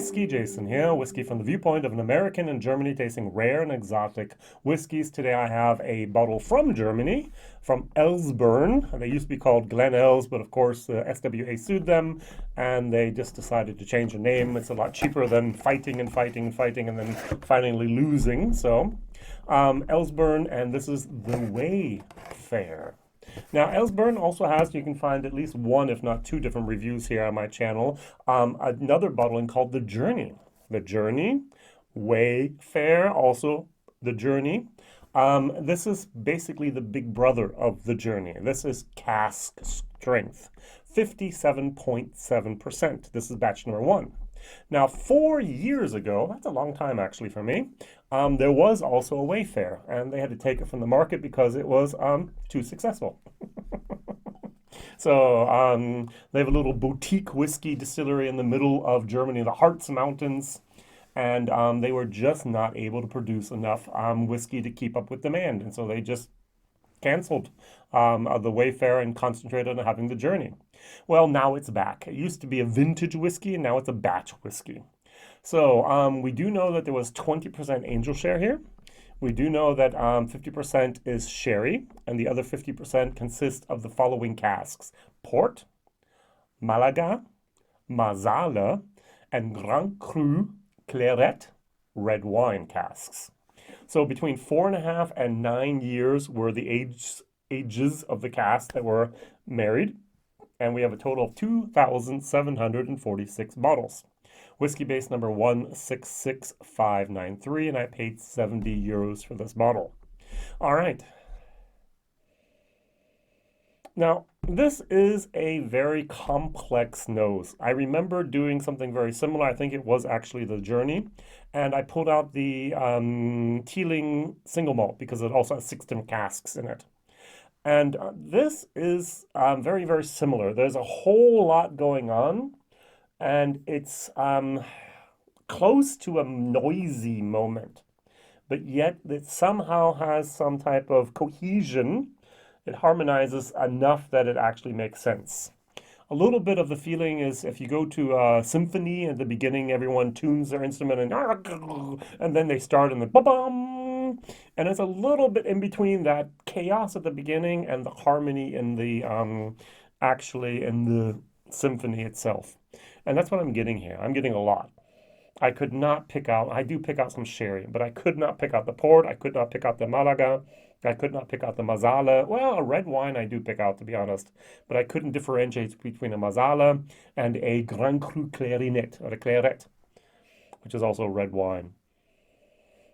WhiskyJason here, whiskey from the viewpoint of an American in Germany tasting rare and exotic whiskeys. Today I have a bottle from Germany, from Elsburn. They used to be called Glen Els, but of course SWA sued them and they just decided to change the name. It's a lot cheaper than fighting and fighting and fighting and then finally losing. So Elsburn, and this is the Wayfare. Now, Elsburn also has, you can find at least one, if not two different reviews here on my channel, another bottling called The Journey. The Journey, Wayfare, also The Journey. This is basically the big brother of The Journey. This is cask strength, 57.7%. This is batch number one. Now, 4 years ago, that's a long time actually for me, there was also a Wayfare, and they had to take it from the market because it was too successful. So they have a little boutique whiskey distillery in the middle of Germany, the Harz Mountains, and they were just not able to produce enough whiskey to keep up with demand, and so they just canceled the Wayfare and concentrated on having The Journey. Well, now it's back. It used to be a vintage whiskey, and now it's a batch whiskey. So we do know that there was 20% angel share here. We do know that 50% is sherry, and the other 50% consists of the following casks: port, Malaga, Marsala, and GrandCru claret red wine casks. So between 4.5 and 9 years were the ages of the casks that were married, and we have a total of 2,746 bottles. Whiskey base number 166593, and I paid 70 euros for this bottle. All right. Now, this is a very complex nose. I remember doing something very similar. I think it was actually The Journey. And I pulled out the Teeling Single Malt because it also has 6 different casks in it. And this is very, very similar. There's a whole lot going on, and it's close to a noisy moment, but yet it somehow has some type of cohesion. It harmonizes enough that it actually makes sense. A little bit of the feeling is if you go to a symphony at the beginning, everyone tunes their instrument and then they start and then ba-bum. And it's a little bit in between that chaos at the beginning and the harmony in the actually in the symphony itself. And that's what I'm getting here. I'm getting a lot. I could not pick out, I do pick out some sherry, but I could not pick out the port. I could not pick out the Malaga. I could not pick out the Marsala. Well, a red wine I do pick out, to be honest, but I couldn't differentiate between a Marsala and a GrandCru clarinet, or a claret, which is also red wine.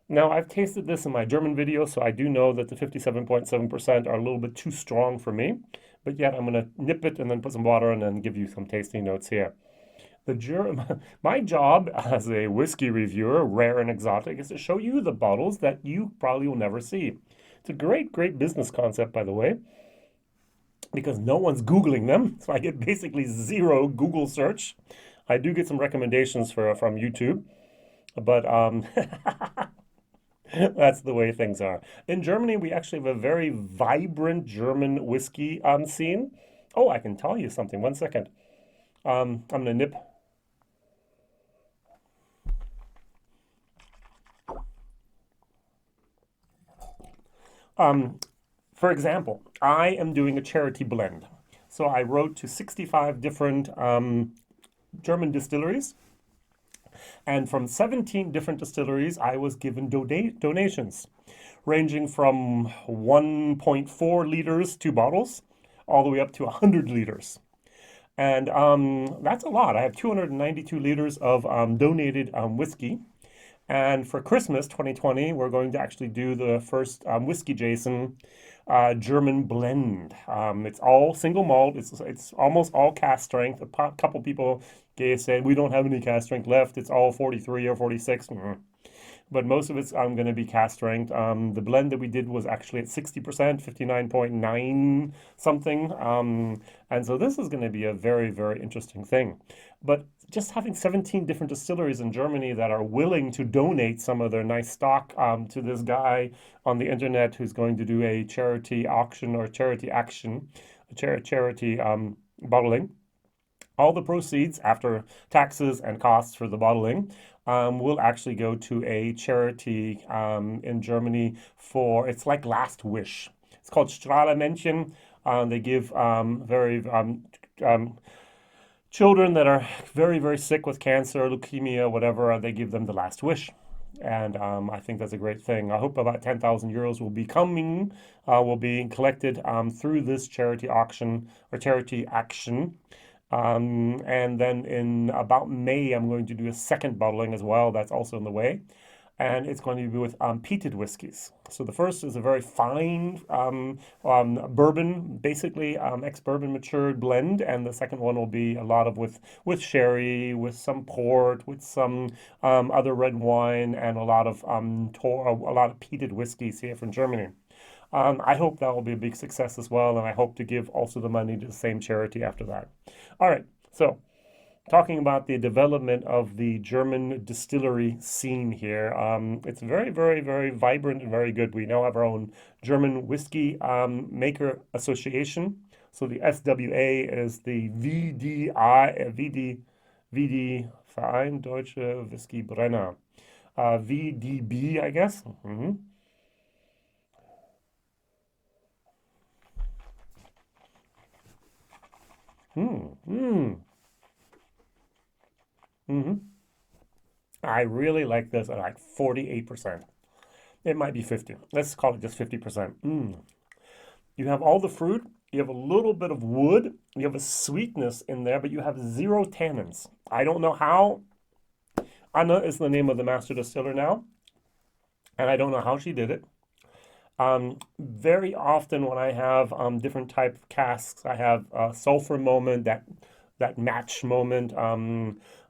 Now, I've tasted this in my German video, so I do know that the 57.7% are a little bit too strong for me, but yet I'm going to nip it and then put some water and then give you some tasting notes here. My job as a whiskey reviewer, rare and exotic, is to show you the bottles that you probably will never see. It's a great, great business concept, by the way, because no one's Googling them, so I get basically zero Google search. I do get some recommendations from YouTube, but that's the way things are. In Germany, we actually have a very vibrant German whiskey scene. Oh, I can tell you something. 1 second. I'm going to nip. For example, I am doing a charity blend. So I wrote to 65 different German distilleries. And from 17 different distilleries, I was given donations, ranging from 1.4 liters, 2 bottles, all the way up to 100 liters. And that's a lot. I have 292 liters of donated whiskey. And for Christmas 2020, we're going to actually do the first WhiskyJason German blend. It's all single malt. It's almost all cask strength. A couple people said we don't have any cask strength left. It's all 43 or 46. But most of it's going to be cask strength. The blend that we did was actually at 60%, 59.9 something. And so this is going to be a very, very interesting thing. But just having 17 different distilleries in Germany that are willing to donate some of their nice stock to this guy on the internet who's going to do a charity auction or charity action, charity bottling. All the proceeds after taxes and costs for the bottling will actually go to a charity in Germany for, it's like Last Wish. It's called Strahlemännchen. They give children that are very, very sick with cancer, leukemia, whatever, they give them the last wish. And I think that's a great thing. I hope about 10,000 euros will be collected through this charity auction or charity action. And then in about May, I'm going to do a second bottling as well. That's also in the way. And it's going to be with peated whiskies. So the first is a very fine bourbon, basically ex-bourbon matured blend, and the second one will be a lot of with sherry, with some port, with some other red wine, and a lot of peated whiskeys here from Germany. I hope that will be a big success as well, and I hope to give also the money to the same charity after that. All right, so talking about the development of the German distillery scene here. It's very, very, very vibrant and very good. We now have our own German Whiskey Maker Association. So the SWA is the Verein Deutsche Whiskybrenner. VDB, I guess. I really like this at like 48%. It might be 50. Let's call it just 50%. You have all the fruit, you have a little bit of wood, you have a sweetness in there, but you have zero tannins. I don't know how. Anna is the name of the master distiller now, and I don't know how she did it. Very often when I have different type of casks, I have a sulfur moment, that match moment.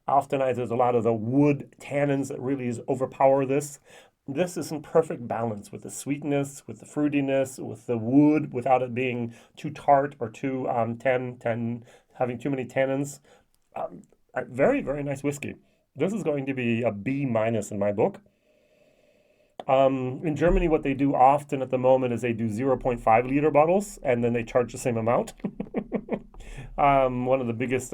Often there's a lot of the wood tannins that really overpower this. This is in perfect balance with the sweetness, with the fruitiness, with the wood, without it being too tart or too having too many tannins. A very, very nice whiskey. This is going to be a B minus in my book. In Germany, what they do often at the moment is they do 0.5 liter bottles and then they charge the same amount. One of the biggest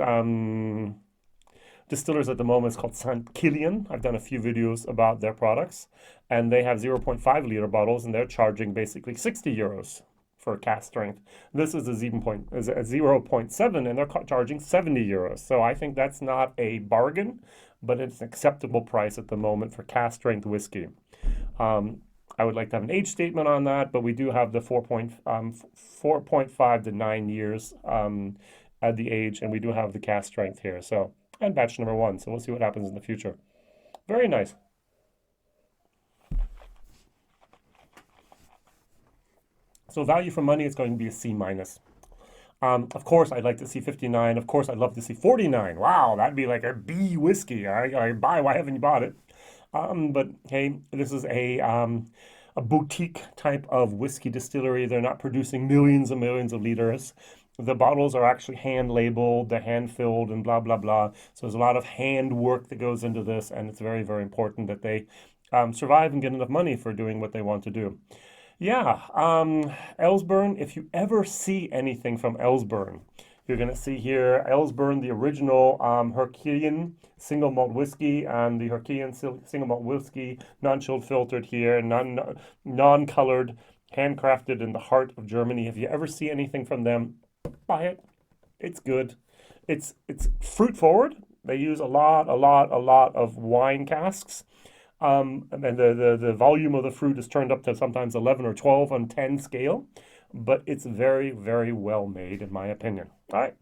distillers at the moment is called St. Kilian. I've done a few videos about their products, and they have 0.5 liter bottles, and they're charging basically 60 euros for cask strength. This is a 0.7, and they're charging 70 euros. So I think that's not a bargain, but it's an acceptable price at the moment for cask strength whiskey. I would like to have an age statement on that, but we do have the 4.5 to 9 years at the age, and we do have the cask strength here. So, and batch number 1. So we'll see what happens in the future. Very nice. So value for money is going to be a C minus. Of course, I'd like to see 59. Of course, I'd love to see 49. Wow, that'd be like a B whiskey. I buy. Why haven't you bought it? But hey, this is a boutique type of whiskey distillery. They're not producing millions and millions of liters. The bottles are actually hand labeled, they're hand filled, and blah, blah, blah. So there's a lot of hand work that goes into this, and it's very, very important that they survive and get enough money for doing what they want to do. Yeah, Elsburn, if you ever see anything from Elsburn, you're going to see here Elsburn, the original Herculean single malt whiskey, and the Herculean single malt whiskey, non-chilled filtered here, non-colored, handcrafted in the heart of Germany. If you ever see anything from them, buy it. It's good. It's fruit forward. They use a lot of wine casks. And then the volume of the fruit is turned up to sometimes 11 or 12 on 10 scale, but it's very, very well made in my opinion. All right.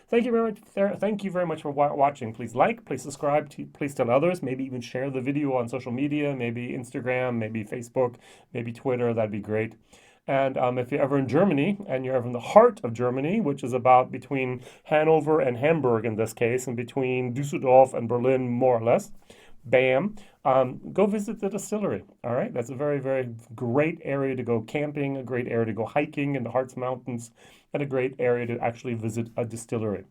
Thank you very much. Thank you very much for watching. Please like, please subscribe, please tell others, maybe even share the video on social media, maybe Instagram, maybe Facebook, maybe Twitter. That'd be great. And if you're ever in Germany, and you're ever in the heart of Germany, which is about between Hanover and Hamburg in this case, and between Düsseldorf and Berlin, more or less, bam, go visit the distillery. All right, that's a very, very great area to go camping, a great area to go hiking in the Harz Mountains, and a great area to actually visit a distillery.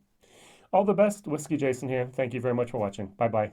All the best. Whiskey Jason here. Thank you very much for watching. Bye-bye.